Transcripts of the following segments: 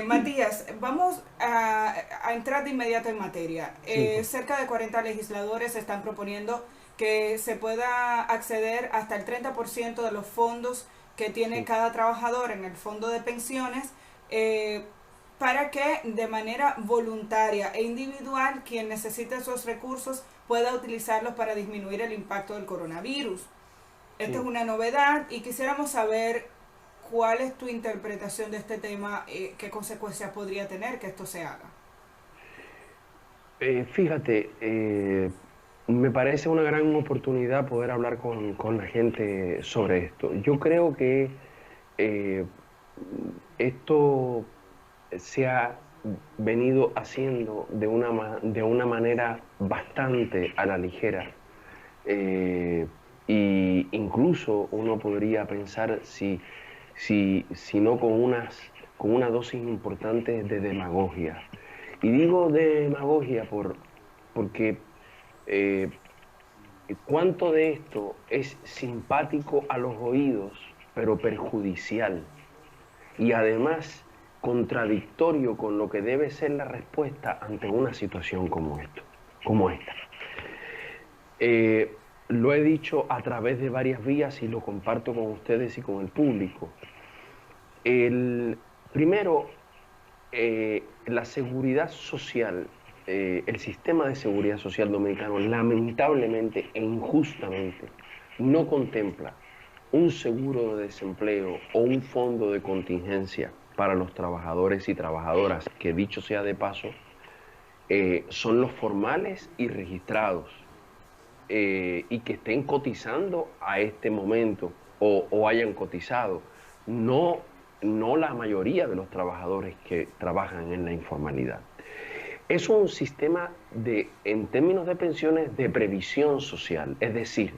Matías, vamos a entrar de inmediato en materia. Sí, Cerca de 40 legisladores están proponiendo que se pueda acceder hasta el 30% de los fondos que tiene sí. cada trabajador en el fondo de pensiones, eh, para que de manera voluntaria e individual quien necesite esos recursos pueda utilizarlos para disminuir el impacto del coronavirus. Esta es Sí. una novedad y quisiéramos saber cuál es tu interpretación de este tema, qué consecuencias podría tener que esto se haga. Fíjate, me parece una gran oportunidad poder hablar con la gente sobre esto. Yo creo que eh, esto se ha venido haciendo de una manera bastante a la ligera. Eh, y incluso uno podría pensar si no con una dosis importante de demagogia. Y digo demagogia porque eh, cuánto de esto es simpático a los oídos, pero perjudicial. Y además contradictorio con lo que debe ser la respuesta ante una situación como esta. Lo he dicho a través de varias vías y lo comparto con ustedes y con el público. Primero, la seguridad social, el sistema de seguridad social dominicano, lamentablemente e injustamente, no contempla un seguro de desempleo o un fondo de contingencia para los trabajadores y trabajadoras, que dicho sea de paso, son los formales y registrados, y que estén cotizando a este momento o hayan cotizado, no la mayoría de los trabajadores que trabajan en la informalidad. Es un sistema en términos de pensiones, de previsión social, es decir,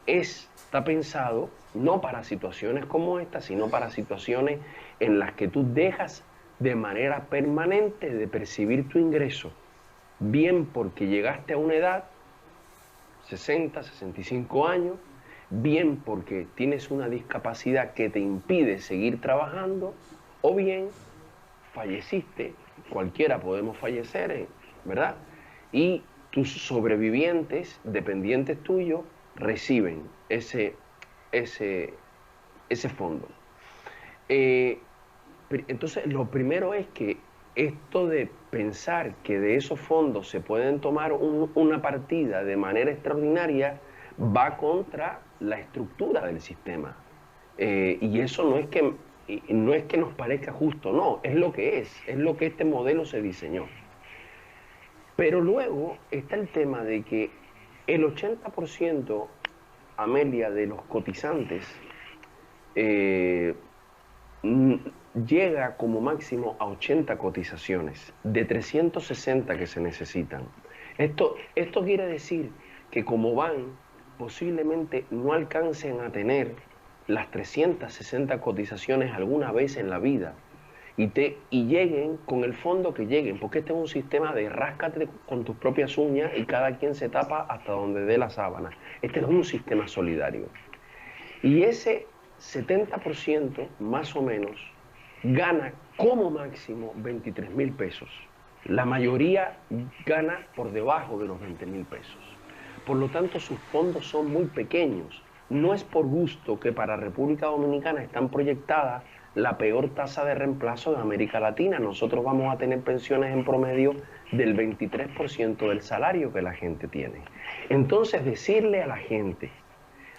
está pensado no para situaciones como esta, sino para situaciones en las que tú dejas de manera permanente de percibir tu ingreso, bien porque llegaste a una edad 60, 65 años, bien porque tienes una discapacidad que te impide seguir trabajando, o bien falleciste, cualquiera podemos fallecer, ¿verdad? Y tus sobrevivientes, dependientes tuyos, reciben ese, ese fondo. Eh, entonces, lo primero es que esto de pensar que de esos fondos se pueden tomar una partida de manera extraordinaria va contra la estructura del sistema. Y eso no es que nos parezca justo, no, es lo que este modelo se diseñó. Pero luego está el tema de que el 80%, Amelia, de los cotizantes eh, mm, llega como máximo a 80 cotizaciones de 360 que se necesitan. Esto quiere decir que como van, posiblemente no alcancen a tener las 360 cotizaciones alguna vez en la vida y lleguen con el fondo que lleguen, porque este es un sistema de ráscate con tus propias uñas y cada quien se tapa hasta donde dé la sábana. Este no es un sistema solidario. Y ese 70% más o menos gana como máximo 23.000 pesos. La mayoría gana por debajo de los 20.000 pesos. Por lo tanto, sus fondos son muy pequeños. No es por gusto que para República Dominicana están proyectadas la peor tasa de reemplazo de América Latina. Nosotros vamos a tener pensiones en promedio del 23% del salario que la gente tiene. Entonces, decirle a la gente: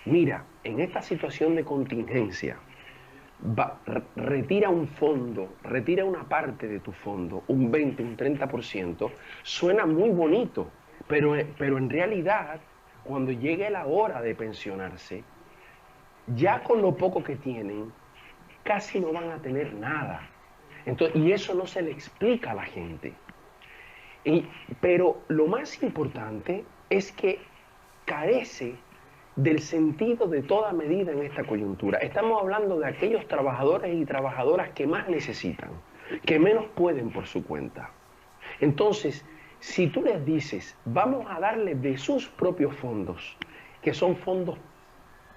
mira, en esta situación de contingencia, retira un fondo, retira una parte de tu fondo, un 20, un 30%, suena muy bonito, pero en realidad, cuando llegue la hora de pensionarse, ya con lo poco que tienen, casi no van a tener nada. Entonces, y eso no se le explica a la gente. Pero lo más importante es que carece del sentido de toda medida en esta coyuntura. Estamos hablando de aquellos trabajadores y trabajadoras que más necesitan, que menos pueden por su cuenta. Entonces, si tú les dices, vamos a darle de sus propios fondos, que son fondos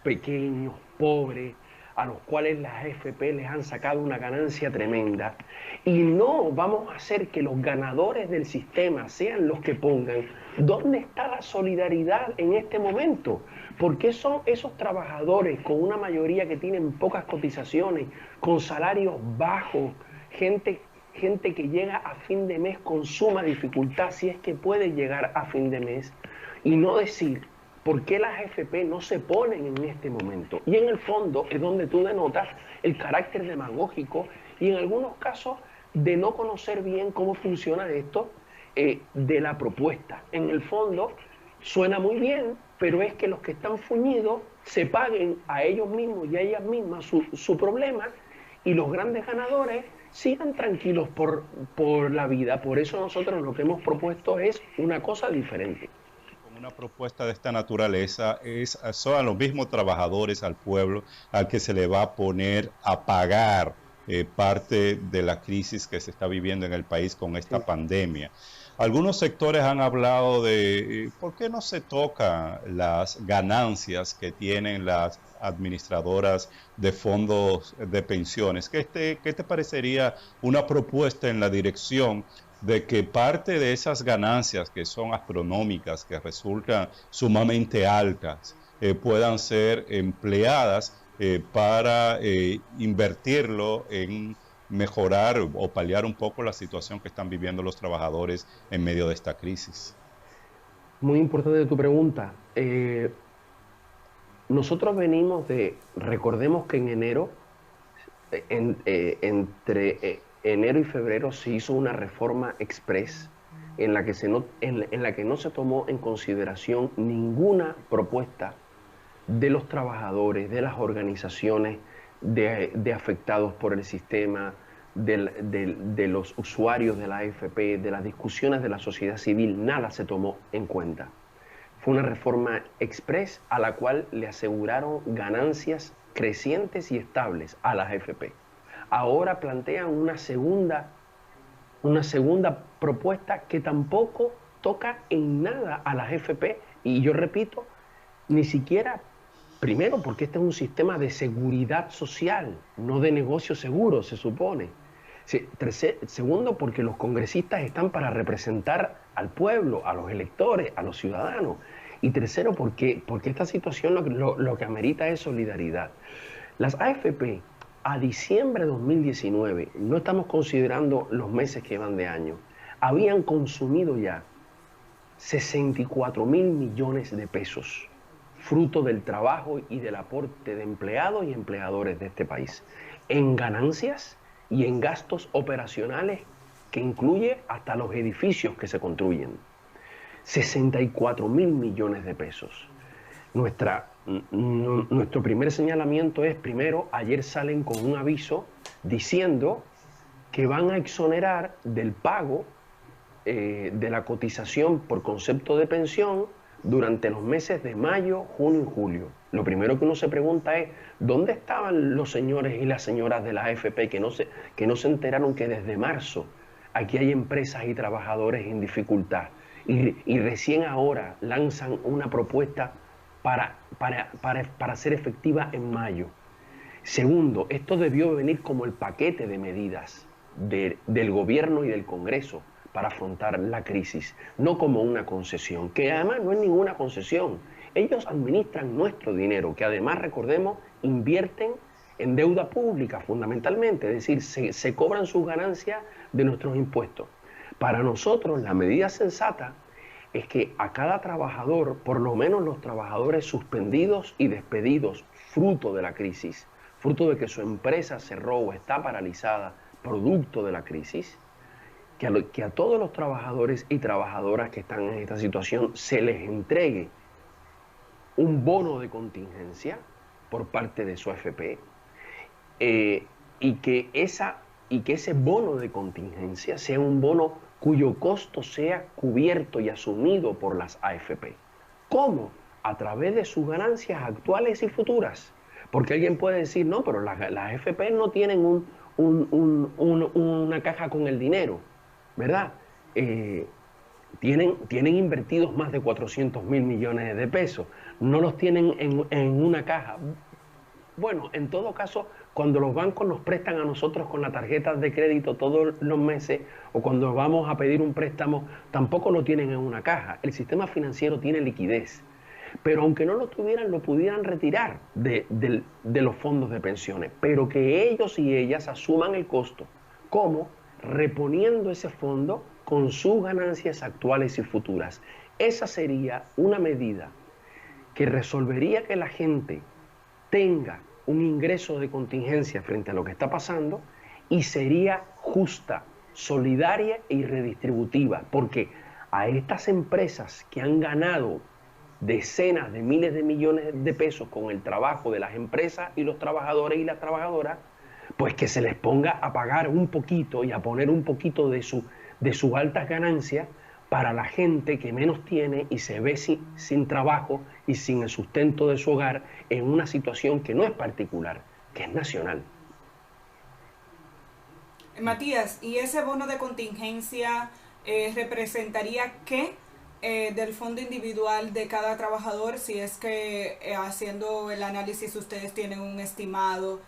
pequeños, pobres, a los cuales las AFP les han sacado una ganancia tremenda, y no vamos a hacer que los ganadores del sistema sean los que pongan. ¿Dónde está la solidaridad en este momento? ¿Por qué son esos trabajadores con una mayoría que tienen pocas cotizaciones, con salarios bajos, gente que llega a fin de mes con suma dificultad, si es que puede llegar a fin de mes, y no decir por qué las AFP no se ponen en este momento? Y en el fondo es donde tú denotas el carácter demagógico y en algunos casos de no conocer bien cómo funciona esto de la propuesta. En el fondo suena muy bien, pero es que los que están fuñidos se paguen a ellos mismos y a ellas mismas su problema, y los grandes ganadores sigan tranquilos por la vida. Por eso nosotros lo que hemos propuesto es una cosa diferente. Una propuesta de esta naturaleza son a los mismos trabajadores, al pueblo, al que se le va a poner a pagar parte de la crisis que se está viviendo en el país con esta pandemia. Algunos sectores han hablado de por qué no se tocan las ganancias que tienen las administradoras de fondos de pensiones. ¿Qué te parecería una propuesta en la dirección de que parte de esas ganancias, que son astronómicas, que resultan sumamente altas, puedan ser empleadas para invertirlo en mejorar o paliar un poco la situación que están viviendo los trabajadores en medio de esta crisis? Muy importante tu pregunta. Nosotros venimos recordemos que en enero, entre enero y febrero se hizo una reforma express en la que no se tomó en consideración ninguna propuesta de los trabajadores, de las organizaciones de afectados por el sistema, de los usuarios de la AFP, de las discusiones de la sociedad civil. Nada se tomó en cuenta. Fue una reforma express a la cual le aseguraron ganancias crecientes y estables a las AFP. Ahora plantean una segunda propuesta que tampoco toca en nada a las AFP, y yo repito, ni siquiera, primero porque este es un sistema de seguridad social, no de negocio seguro, se supone. Segundo, porque los congresistas están para representar al pueblo, a los electores, a los ciudadanos. Y tercero, porque esta situación lo que amerita es solidaridad. Las AFP, a diciembre de 2019, no estamos considerando los meses que van de año, habían consumido ya 64.000 millones de pesos, fruto del trabajo y del aporte de empleados y empleadores de este país, en ganancias y en gastos operacionales, que incluye hasta los edificios que se construyen. 64.000 millones de pesos. Nuestro primer señalamiento es, primero, ayer salen con un aviso diciendo que van a exonerar del pago de la cotización por concepto de pensión durante los meses de mayo, junio y julio. Lo primero que uno se pregunta es, ¿dónde estaban los señores y las señoras de la AFP que no se enteraron que desde marzo aquí hay empresas y trabajadores en dificultad? Y recién ahora lanzan una propuesta para ser efectiva en mayo. Segundo, esto debió venir como el paquete de medidas del gobierno y del Congreso para afrontar la crisis, no como una concesión, que además no es ninguna concesión. Ellos administran nuestro dinero, que además, recordemos, invierten en deuda pública fundamentalmente, es decir, se cobran sus ganancias de nuestros impuestos. Para nosotros, la medida sensata es que a cada trabajador, por lo menos los trabajadores suspendidos y despedidos, fruto de la crisis, fruto de que su empresa cerró o está paralizada, producto de la crisis, que a todos los trabajadores y trabajadoras que están en esta situación se les entregue un bono de contingencia por parte de su AFP, y que ese bono de contingencia sea un bono cuyo costo sea cubierto y asumido por las AFP. ¿Cómo? A través de sus ganancias actuales y futuras. Porque alguien puede decir, no, pero las AFP no tienen una caja con el dinero, ¿verdad? Tienen invertidos más de 400.000 millones de pesos. No los tienen en una caja. Bueno, en todo caso, cuando los bancos nos prestan a nosotros con la tarjeta de crédito todos los meses o cuando vamos a pedir un préstamo, tampoco lo tienen en una caja. El sistema financiero tiene liquidez. Pero aunque no lo tuvieran, lo pudieran retirar de los fondos de pensiones. Pero que ellos y ellas asuman el costo. ¿Cómo? Reponiendo ese fondo con sus ganancias actuales y futuras. Esa sería una medida que resolvería que la gente tenga un ingreso de contingencia frente a lo que está pasando y sería justa, solidaria y redistributiva, porque a estas empresas que han ganado decenas de miles de millones de pesos con el trabajo de las empresas y los trabajadores y las trabajadoras, pues que se les ponga a pagar un poquito y a poner un poquito de sus altas ganancias para la gente que menos tiene y se ve sin trabajo y sin el sustento de su hogar en una situación que no es particular, que es nacional. Matías, ¿y ese bono de contingencia representaría qué del fondo individual de cada trabajador, si es que haciendo el análisis ustedes tienen un estimado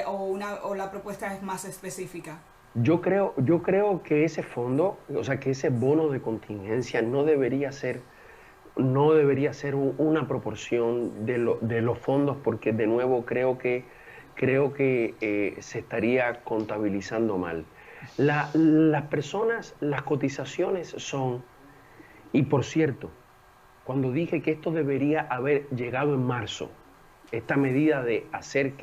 o la propuesta es más específica? Yo creo que ese fondo, o sea, que ese bono de contingencia no debería ser una proporción de los fondos, porque de nuevo creo que se estaría contabilizando mal. Las personas, las cotizaciones son, y por cierto, cuando dije que esto debería haber llegado en marzo, esta medida de hacer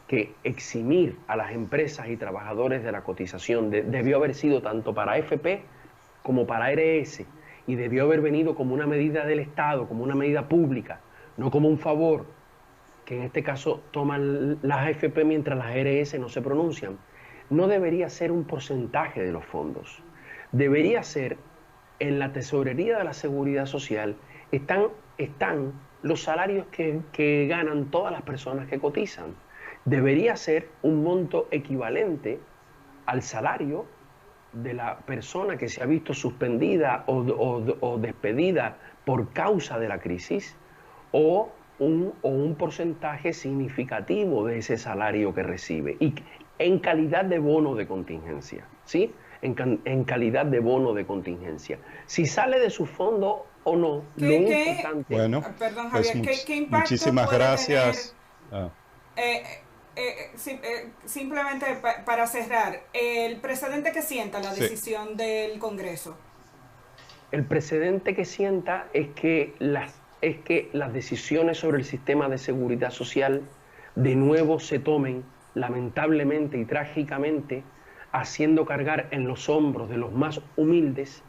que eximir a las empresas y trabajadores de la cotización debió haber sido tanto para AFP como para ARS, y debió haber venido como una medida del Estado, como una medida pública, no como un favor, que en este caso toman las AFP mientras las ARS no se pronuncian. No debería ser un porcentaje de los fondos, debería ser en la tesorería de la Seguridad Social, están los salarios que ganan todas las personas que cotizan. Debería ser un monto equivalente al salario de la persona que se ha visto suspendida o despedida por causa de la crisis, o un porcentaje significativo de ese salario que recibe, y en calidad de bono de contingencia, ¿sí? En calidad de bono de contingencia. Si sale de su fondo o no, lo importante... Bueno, perdón, Javier, pues, ¿qué impacto muchísimas puede gracias. simplemente para cerrar, el precedente que sienta la decisión del Congreso? El precedente que sienta es que las decisiones sobre el sistema de seguridad social de nuevo se tomen, lamentablemente y trágicamente, haciendo cargar en los hombros de los más humildes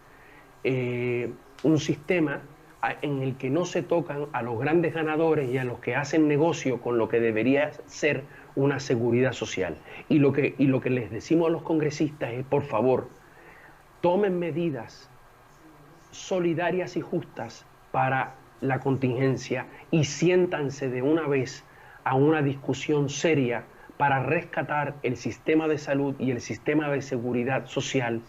un sistema en el que no se tocan a los grandes ganadores y a los que hacen negocio con lo que debería ser una seguridad social. Y lo que les decimos a los congresistas es, por favor, tomen medidas solidarias y justas para la contingencia y siéntanse de una vez a una discusión seria para rescatar el sistema de salud y el sistema de seguridad social,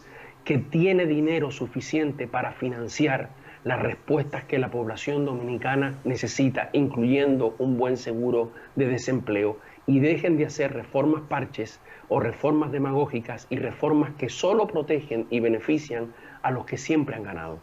que tiene dinero suficiente para financiar las respuestas que la población dominicana necesita, incluyendo un buen seguro de desempleo, y dejen de hacer reformas parches o reformas demagógicas y reformas que solo protegen y benefician a los que siempre han ganado.